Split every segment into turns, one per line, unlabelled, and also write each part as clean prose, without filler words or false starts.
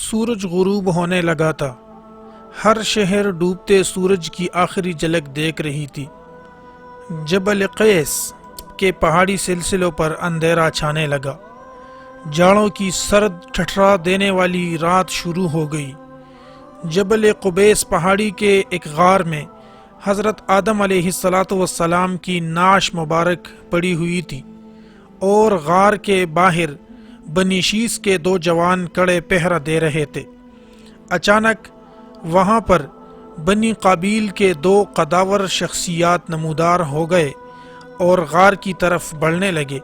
سورج غروب ہونے لگا تھا۔ ہر شہر ڈوبتے سورج کی آخری جھلک دیکھ رہی تھی۔ جبل قیس کے پہاڑی سلسلوں پر اندھیرا چھانے لگا۔ جاڑوں کی سرد ٹھٹھرا دینے والی رات شروع ہو گئی۔ جبل قبیس پہاڑی کے ایک غار میں حضرت آدم علیہ السلام کی نعش مبارک پڑی ہوئی تھی، اور غار کے باہر بنی شیس کے 2 جوان کڑے پہرا دے رہے تھے۔ اچانک وہاں پر بنی قابیل کے 2 قداور شخصیات نمودار ہو گئے اور غار کی طرف بڑھنے لگے۔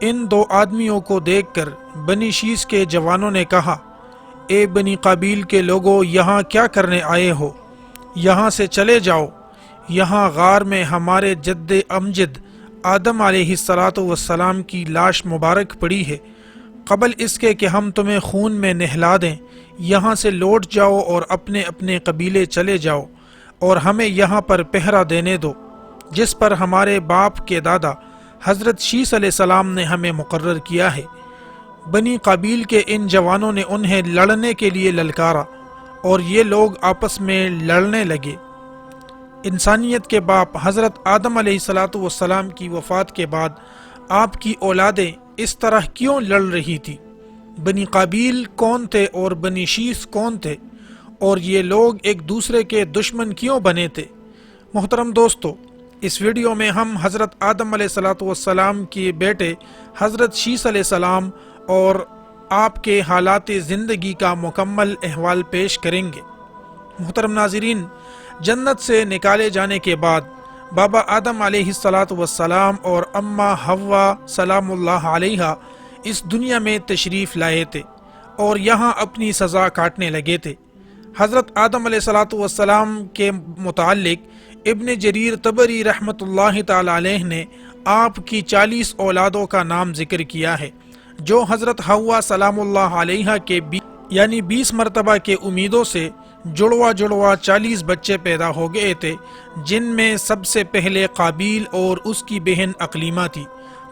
ان 2 آدمیوں کو دیکھ کر بنی شیس کے جوانوں نے کہا، اے بنی قابیل کے لوگوں، یہاں کیا کرنے آئے ہو؟ یہاں سے چلے جاؤ۔ یہاں غار میں ہمارے جد امجد آدم علیہ السلام کی لاش مبارک پڑی ہے۔ قبل اس کے کہ ہم تمہیں خون میں نہلا دیں، یہاں سے لوٹ جاؤ اور اپنے اپنے قبیلے چلے جاؤ، اور ہمیں یہاں پر پہرا دینے دو، جس پر ہمارے باپ کے دادا حضرت شیس علیہ السلام نے ہمیں مقرر کیا ہے۔ بنی قابیل کے ان جوانوں نے انہیں لڑنے کے لیے للکارا، اور یہ لوگ آپس میں لڑنے لگے۔ انسانیت کے باپ حضرت آدم علیہ السلام کی وفات کے بعد آپ کی اولادیں اس طرح کیوں لڑ رہی تھی؟ بنی قابیل کون تھے اور بنی شیس کون تھے؟ اور یہ لوگ ایک دوسرے کے دشمن کیوں بنے تھے؟ محترم دوستو، اس ویڈیو میں ہم حضرت آدم علیہ السلام کے بیٹے حضرت شیس علیہ السلام اور آپ کے حالات زندگی کا مکمل احوال پیش کریں گے۔ محترم ناظرین، جنت سے نکالے جانے کے بعد بابا آدم علیہ السلام اور اماں حوا سلام اللہ علیہا اس دنیا میں تشریف لائے تھے اور یہاں اپنی سزا کاٹنے لگے تھے۔ حضرت آدم علیہ السلام کے متعلق ابن جریر طبری رحمۃ اللہ تعالی علیہ نے آپ کی 40 اولادوں کا نام ذکر کیا ہے، جو حضرت حوا سلام اللہ علیہا کے 20 مرتبہ کے امیدوں سے جڑوا 40 بچے پیدا ہو گئے تھے، جن میں سب سے پہلے قابیل اور اس کی بہن اقلیمہ تھی۔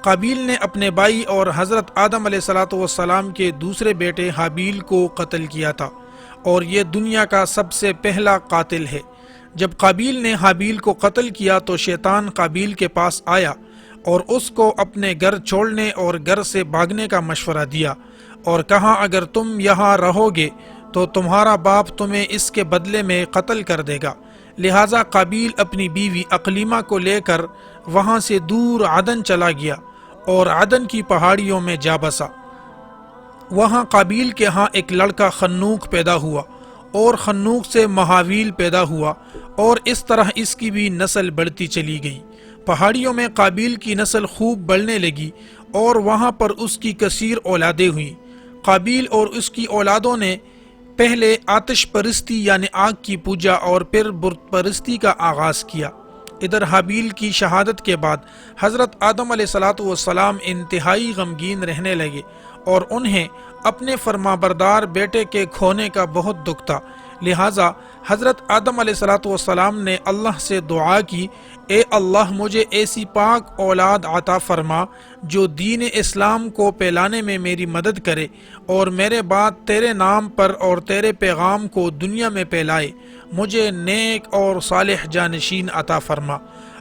قابیل نے اپنے بھائی اور حضرت آدم علیہ السلام کے دوسرے بیٹے حابیل کو قتل کیا تھا، اور یہ دنیا کا سب سے پہلا قاتل ہے۔ جب قابیل نے حابیل کو قتل کیا تو شیطان قابیل کے پاس آیا اور اس کو اپنے گھر چھوڑنے اور گھر سے بھاگنے کا مشورہ دیا، اور کہا، اگر تم یہاں رہو گے تو تمہارا باپ تمہیں اس کے بدلے میں قتل کر دے گا۔ لہٰذا قابیل اپنی بیوی اقلیمہ کو لے کر وہاں سے دور عدن چلا گیا اور عدن کی پہاڑیوں میں جا بسا۔ وہاں قابیل کے ہاں ایک لڑکا خنوق پیدا ہوا، اور خنوق سے مہاویل پیدا ہوا، اور اس طرح اس کی بھی نسل بڑھتی چلی گئی۔ پہاڑیوں میں قابیل کی نسل خوب بڑھنے لگی، اور وہاں پر اس کی کثیر اولادیں ہوئیں۔ قابیل اور اس کی اولادوں نے پہلے آتش پرستی یعنی آگ کی پوجا اور پھر بت پرستی کا آغاز کیا۔ ادھر حابیل کی شہادت کے بعد حضرت آدم علیہ السلام انتہائی غمگین رہنے لگے، اور انہیں اپنے فرمانبردار بیٹے کے کھونے کا بہت دکھ تھا۔ لہٰذا حضرت آدم علیہ السلام نے اللہ سے دعا کی، اے اللہ، مجھے ایسی پاک اولاد عطا فرما جو دین اسلام کو پھیلانے میں میری مدد کرے، اور میرے بعد تیرے نام پر اور تیرے پیغام کو دنیا میں پھیلائے۔ مجھے نیک اور صالح جانشین عطا فرما۔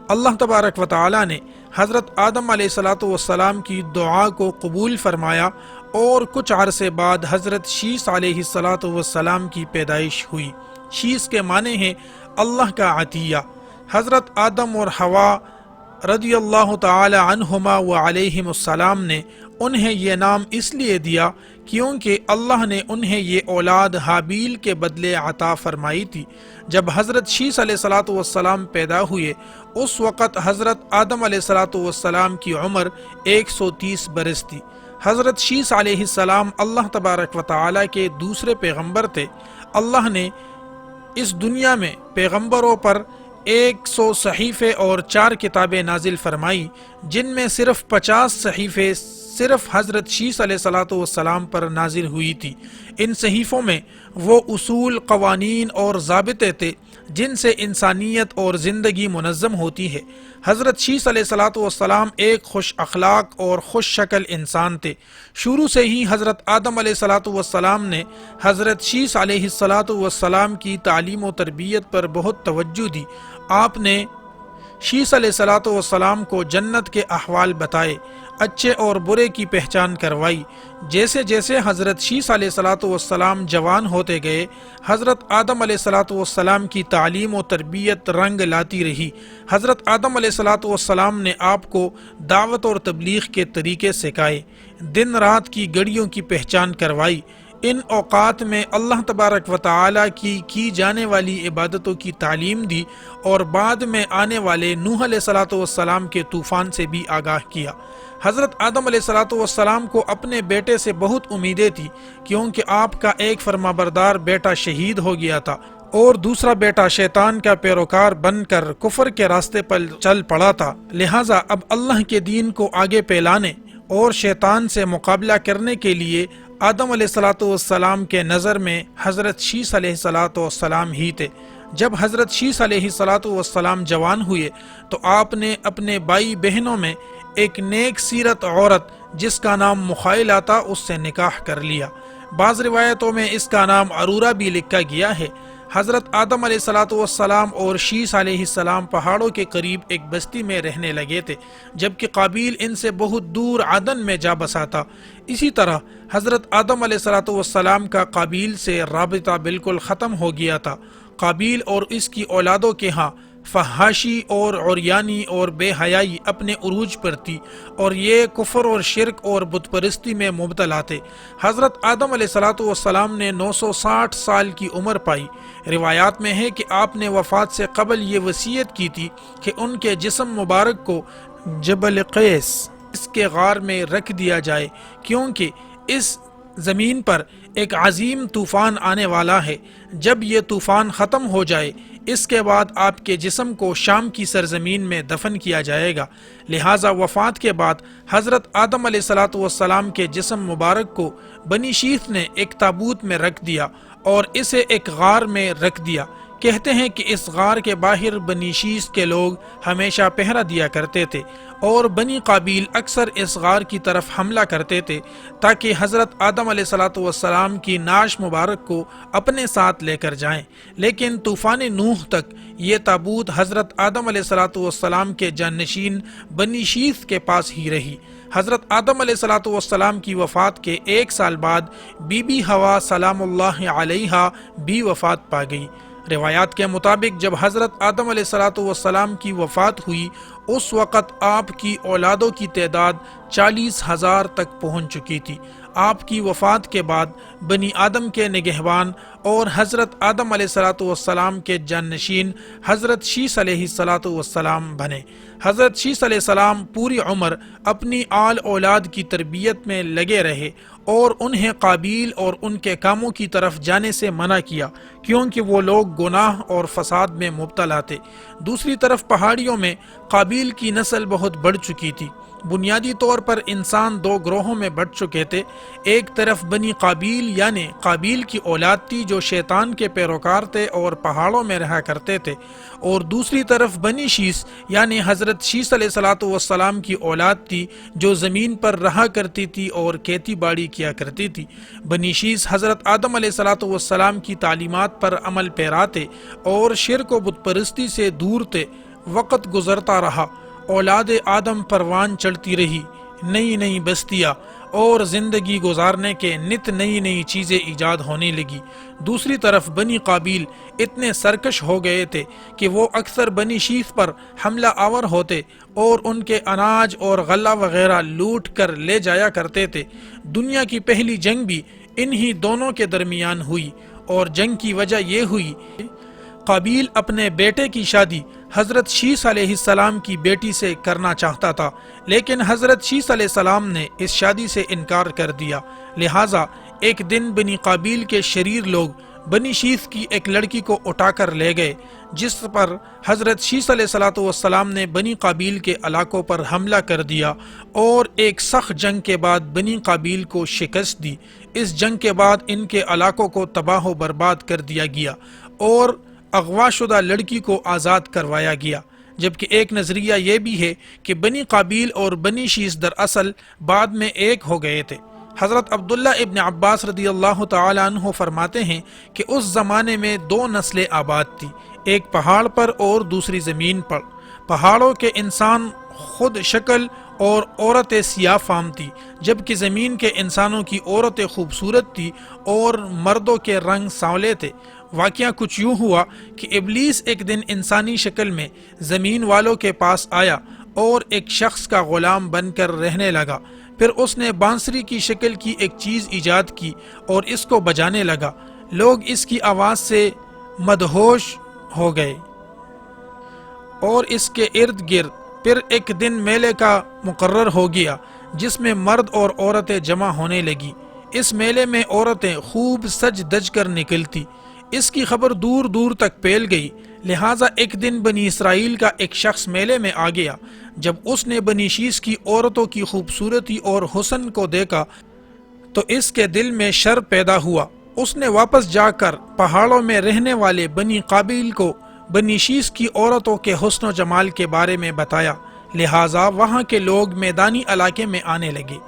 اللہ تبارک و تعالی نے حضرت آدم علیہ السلام کی دعا کو قبول فرمایا، اور کچھ عرصے بعد حضرت شیس علیہ السلام کی پیدائش ہوئی۔ شیس کے معنی ہے اللہ کا عطیہ۔ حضرت آدم اور حوا رضی اللہ تعالی عنہما و علیہم السلام نے انہیں یہ نام اس لیے دیا کیونکہ اللہ نے انہیں یہ اولاد حابیل کے بدلے عطا فرمائی تھی۔ جب حضرت شیس علیہ السلام پیدا ہوئے، اس وقت حضرت آدم علیہ السلام کی عمر 130 برس تھی۔ حضرت شیس علیہ السلام اللہ تبارک و تعالی کے دوسرے پیغمبر تھے۔ اللہ نے اس دنیا میں پیغمبروں پر 100 صحیفے اور 4 کتابیں نازل فرمائی، جن میں صرف 50 صحیفے صرف حضرت شیس علیہ السلام پر نازل ہوئی تھی۔ ان صحیفوں میں وہ اصول، قوانین اور ضابطے تھے جن سے انسانیت اور زندگی منظم ہوتی ہے۔ حضرت شیس علیہ الصلوۃ والسلام ایک خوش اخلاق اور خوش شکل انسان تھے۔ شروع سے ہی حضرت آدم علیہ الصلوۃ والسلام نے حضرت شیس علیہ الصلوۃ والسلام کی تعلیم و تربیت پر بہت توجہ دی۔ آپ نے شیس علیہ الصلوۃ والسلام کو جنت کے احوال بتائے، اچھے اور برے کی پہچان کروائی۔ جیسے جیسے حضرت شیس علیہ الصلوۃ والسلام جوان ہوتے گئے، حضرت آدم علیہ الصلوۃ والسلام کی تعلیم و تربیت رنگ لاتی رہی۔ حضرت آدم علیہ الصلوۃ والسلام نے آپ کو دعوت اور تبلیغ کے طریقے سکھائے، دن رات کی گھڑیوں کی پہچان کروائی۔ ان اوقات میں اللہ تبارک و تعالیٰ کی جانے والی عبادتوں کی تعلیم دی، اور بعد میں آنے والے نوح علیہ الصلوۃ والسلام کے طوفان سے بھی آگاہ کیا۔ حضرت آدم علیہ الصلوۃ والسلام کو اپنے بیٹے سے بہت امیدیں تھیں، کیونکہ آپ کا ایک فرمانبردار بیٹا شہید ہو گیا تھا اور دوسرا بیٹا شیطان کا پیروکار بن کر کفر کے راستے پر چل پڑا تھا۔ لہٰذا اب اللہ کے دین کو آگے پھیلانے اور شیطان سے مقابلہ کرنے کے لیے آدم علیہ الصلوۃ والسلام کے نظر میں حضرت شیس علیہ الصلوۃ والسلام ہی تھے۔ جب حضرت شیس علیہ الصلوۃ والسلام جوان ہوئے تو آپ نے اپنے بھائی بہنوں میں ایک نیک سیرت عورت جس کا نام مخائلہ تھا اس سے نکاح کر لیا۔ بعض روایتوں میں اس کا نام عرورہ بھی لکھا گیا ہے۔ حضرت آدم علیہ الصلوۃ والسلام اور شیس علیہ السلام پہاڑوں کے قریب ایک بستی میں رہنے لگے تھے، جبکہ قابیل ان سے بہت دور عدن میں جا بسا تھا۔ اسی طرح حضرت آدم علیہ الصلوۃ والسلام کا قابیل سے رابطہ بالکل ختم ہو گیا تھا۔ قابیل اور اس کی اولادوں کے ہاں فحاشی اور عریانی اور بے حیائی اپنے عروج پر تھی، اور یہ کفر اور شرک اور بت پرستی میں مبتلا تھے۔ حضرت آدم علیہ الصلوۃ والسلام نے 960 سال کی عمر پائی۔ روایات میں ہے کہ آپ نے وفات سے قبل یہ وصیت کی تھی کہ ان کے جسم مبارک کو جبل قیس اس کے غار میں رکھ دیا جائے، کیونکہ اس زمین پر ایک عظیم طوفان آنے والا ہے۔ جب یہ طوفان ختم ہو جائے اس کے بعد آپ کے جسم کو شام کی سرزمین میں دفن کیا جائے گا۔ لہٰذا وفات کے بعد حضرت آدم علیہ الصلوۃ والسلام کے جسم مبارک کو بنی شیث نے ایک تابوت میں رکھ دیا اور اسے ایک غار میں رکھ دیا۔ کہتے ہیں کہ اس غار کے باہر بنی شیث کے لوگ ہمیشہ پہرا دیا کرتے تھے، اور بنی قابیل اکثر اس غار کی طرف حملہ کرتے تھے تاکہ حضرت آدم علیہ الصلوۃ والسلام کی نعش مبارک کو اپنے ساتھ لے کر جائیں، لیکن طوفان نوح تک یہ تابوت حضرت آدم علیہ الصلوۃ والسلام کے جانشین بنی شیث کے پاس ہی رہی۔ حضرت آدم علیہ الصلوۃ والسلام کی وفات کے 1 سال بعد بی بی حوا سلام اللہ علیہا بھی وفات پا گئی۔ روایات کے مطابق جب حضرت آدم علیہ الصلوۃ والسلام کی وفات ہوئی اس وقت آپ کی اولادوں کی تعداد 40,000 تک پہنچ چکی تھی۔ آپ کی وفات کے بعد بنی آدم کے نگہبان اور حضرت آدم علیہ الصلوۃ والسلام کے جانشین حضرت شیس علیہ الصلوۃ والسلام بنے۔ حضرت شیس علیہ السلام پوری عمر اپنی آل اولاد کی تربیت میں لگے رہے اور انہیں قابیل اور ان کے کاموں کی طرف جانے سے منع کیا، کیونکہ وہ لوگ گناہ اور فساد میں مبتلا تھے۔ دوسری طرف پہاڑیوں میں قابیل کی نسل بہت بڑھ چکی تھی۔ بنیادی طور پر انسان 2 گروہوں میں بٹ چکے تھے۔ ایک طرف بنی قابیل یعنی قابیل کی اولاد تھی جو شیطان کے پیروکار تھے اور پہاڑوں میں رہا کرتے تھے، اور دوسری طرف بنی شیس یعنی حضرت شیس علیہ الصلوۃ والسلام کی اولاد تھی جو زمین پر رہا کرتی تھی اور کھیتی باڑی کیا کرتی تھی۔ بنی شیس حضرت آدم علیہ الصلوۃ والسلام کی تعلیمات پر عمل پیرا تھے اور شرک و بت پرستی سے دور تھے۔ وقت گزرتا رہا، اولاد آدم پروان چڑھتی رہی، نئی نئی بستیاں اور زندگی گزارنے کے نت نئی چیزیں ایجاد ہونے لگی۔ دوسری طرف بنی قابیل اتنے سرکش ہو گئے تھے کہ وہ اکثر بنی شیث پر حملہ آور ہوتے اور ان کے اناج اور غلہ وغیرہ لوٹ کر لے جایا کرتے تھے۔ دنیا کی پہلی جنگ بھی انہی دونوں کے درمیان ہوئی، اور جنگ کی وجہ یہ ہوئی قابیل اپنے بیٹے کی شادی حضرت شیس علیہ السلام کی بیٹی سے کرنا چاہتا تھا، لیکن حضرت شیس علیہ السلام نے اس شادی سے انکار کر دیا۔ لہٰذا ایک دن بنی قابیل کے شریر لوگ بنی شیس کی ایک لڑکی کو اٹھا کر لے گئے، جس پر حضرت شیس علیہ الصلوۃ والسلام نے بنی قابیل کے علاقوں پر حملہ کر دیا اور ایک سخت جنگ کے بعد بنی قابیل کو شکست دی۔ اس جنگ کے بعد ان کے علاقوں کو تباہ و برباد کر دیا گیا، اور اغوا شدہ لڑکی کو آزاد کروایا گیا، جبکہ ایک نظریہ یہ بھی ہے کہ بنی قابیل اور بنی شیس دراصل بعد میں ایک ہو گئے تھے۔ حضرت عبداللہ ابن عباس رضی اللہ تعالی عنہ فرماتے ہیں کہ اس زمانے میں دو نسلیں آباد تھی، ایک پہاڑ پر اور دوسری زمین پر۔ پہاڑوں کے انسان خود شکل اور عورتیں سیاہ فام تھی، جبکہ زمین کے انسانوں کی عورتیں خوبصورت تھی اور مردوں کے رنگ سانولے تھے۔ واقعہ کچھ یوں ہوا کہ ابلیس ایک دن انسانی شکل میں زمین والوں کے پاس آیا اور ایک شخص کا غلام بن کر رہنے لگا۔ پھر اس نے بانسری کی شکل کی ایک چیز ایجاد کی اور اس کو بجانے لگا۔ لوگ اس کی آواز سے مدہوش ہو گئے اور اس کے ارد گرد۔ پھر ایک دن میلے کا مقرر ہو گیا جس میں مرد اور عورتیں جمع ہونے لگی۔ اس میلے میں عورتیں خوب سج دج کر نکلتی۔ اس کی خبر دور دور تک پھیل گئی، لہٰذا ایک دن بنی اسرائیل کا ایک شخص میلے میں آ گیا۔ جب اس نے بنی شیس کی عورتوں کی خوبصورتی اور حسن کو دیکھا تو اس کے دل میں شر پیدا ہوا۔ اس نے واپس جا کر پہاڑوں میں رہنے والے بنی قابیل کو بنی شیس کی عورتوں کے حسن و جمال کے بارے میں بتایا، لہٰذا وہاں کے لوگ میدانی علاقے میں آنے لگے۔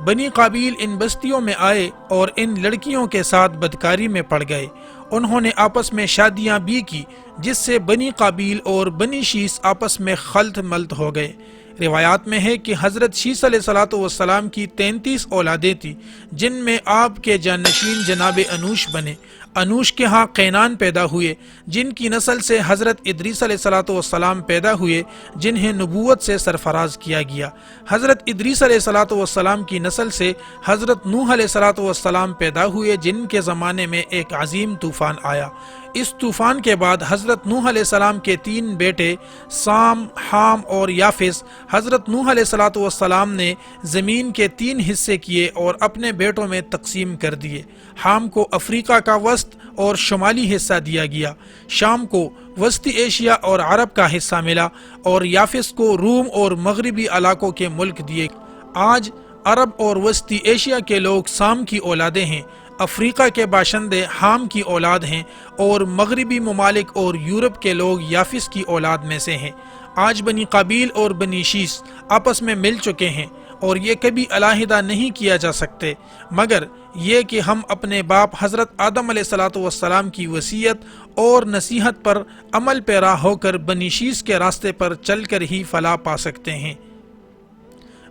بنی قابیل ان بستیوں میں آئے اور ان لڑکیوں کے ساتھ بدکاری میں پڑ گئے۔ انہوں نے آپس میں شادیاں بھی کی، جس سے بنی قابیل اور بنی شیس آپس میں خلط ملط ہو گئے۔ روایات میں ہے کہ حضرت شیس علیہ السلام کی 33 اولادیں تھیں، جن میں آپ کے جانشین جناب انوش بنے۔ انوش کے ہاں قینان پیدا ہوئے، جن کی نسل سے حضرت ادریس علیہ السلام پیدا ہوئے، جنہیں نبوت سے سرفراز کیا گیا۔ حضرت ادریس علیہ السلام کی نسل سے حضرت نوح علیہ السلام پیدا ہوئے، جن کے زمانے میں ایک عظیم طوفان آیا۔ اس طوفان کے بعد حضرت نوح علیہ السلام کے 3 بیٹے سام، حام اور یافس، حضرت نوح علیہ السلام نے زمین کے 3 حصے کیے اور اپنے بیٹوں میں تقسیم کر دیے۔ حام کو افریقہ کا وسط اور شمالی حصہ دیا گیا، شام کو وسطی ایشیا اور عرب کا حصہ ملا، اور یافس کو روم اور مغربی علاقوں کے ملک دیے۔ آج عرب اور وسطی ایشیا کے لوگ سام کی اولادیں ہیں، افریقہ کے باشندے حام کی اولاد ہیں، اور مغربی ممالک اور یورپ کے لوگ یافس کی اولاد میں سے ہیں۔ آج بنی قابیل اور بنی شیس آپس میں مل چکے ہیں، اور یہ کبھی علیحدہ نہیں کیا جا سکتے، مگر یہ کہ ہم اپنے باپ حضرت آدم علیہ السلام کی وصیت اور نصیحت پر عمل پیرا ہو کر بنی شیس کے راستے پر چل کر ہی فلاح پا سکتے ہیں۔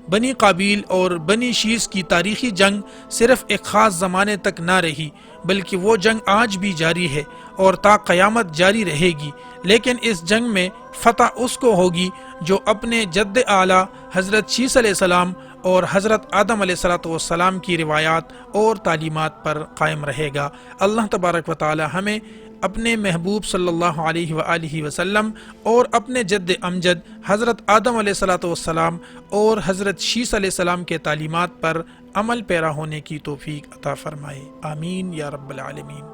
بنی قابیل اور بنی شیس کی تاریخی جنگ صرف ایک خاص زمانے تک نہ رہی، بلکہ وہ جنگ آج بھی جاری ہے اور تا قیامت جاری رہے گی، لیکن اس جنگ میں فتح اس کو ہوگی جو اپنے جد اعلیٰ حضرت شیس علیہ السلام اور حضرت آدم علیہ السلام کی روایات اور تعلیمات پر قائم رہے گا۔ اللہ تبارک و تعالی ہمیں اپنے محبوب صلی اللہ علیہ وآلہ وسلم اور اپنے جد امجد حضرت آدم علیہ السلام اور حضرت شیس علیہ السلام کے تعلیمات پر عمل پیرا ہونے کی توفیق عطا فرمائے، آمین یا رب العالمین۔